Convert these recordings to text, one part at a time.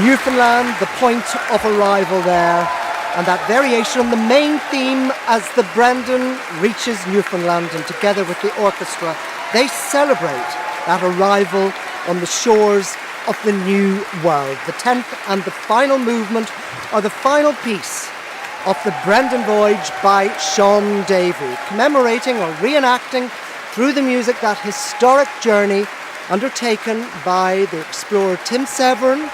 Newfoundland, the point of arrival there, and that variation on the main theme as the Brendan reaches Newfoundland, and together with the orchestra they celebrate that arrival on the shores of the new world. The 10th and the final movement are the final piece of the Brendan Voyage by Shaun Davey, commemorating or reenacting through the music that historic journey undertaken by the explorer Tim Severn,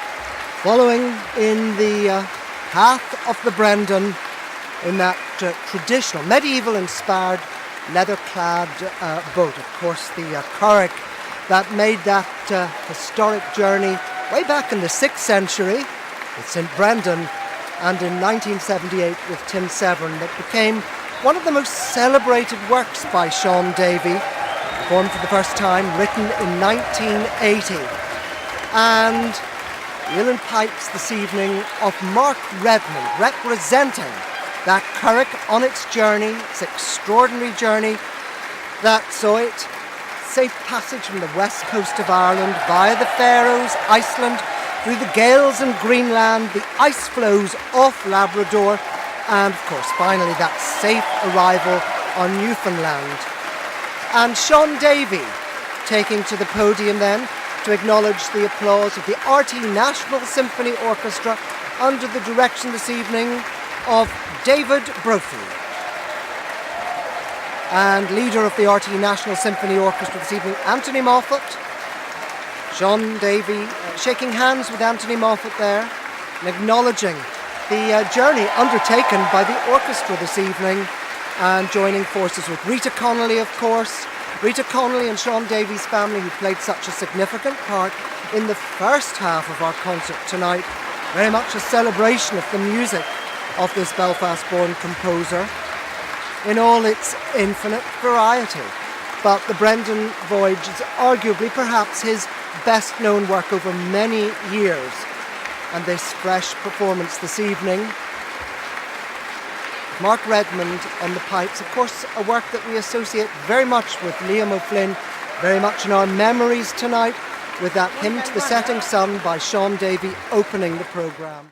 following in the path of the Brendan in that traditional, medieval-inspired, leather-clad boat. Of course, the curragh that made that historic journey way back in the 6th century with St Brendan, and in 1978 with Tim Severn, that became one of the most celebrated works by Shaun Davey, performed for the first time, written in 1980. And uilleann pipes this evening of Mark Redmond, representing that curragh on its journey, its extraordinary journey that saw it safe passage from the west coast of Ireland via the Faroes, Iceland, through the gales in Greenland, the ice flows off Labrador, and of course finally that safe arrival on Newfoundland. And Shaun Davey taking to the podium then to acknowledge the applause of the RTÉ National Symphony Orchestra under the direction this evening of David Brophy. And leader of the RTÉ National Symphony Orchestra this evening, Anthony Moffat. Shaun Davey shaking hands with Anthony Moffat there and acknowledging the journey undertaken by the orchestra this evening, and joining forces with Rita Connolly, of course. Rita Connolly and Shaun Davey's family, who played such a significant part in the first half of our concert tonight. Very much a celebration of the music of this Belfast-born composer in all its infinite variety. But the Brendan Voyage is arguably perhaps his best-known work over many years. And this fresh performance this evening, Mark Redmond on the pipes, of course a work that we associate very much with Liam O'Flynn, very much in our memories tonight, with that Hymn to the Setting Sun by Shaun Davey opening the programme.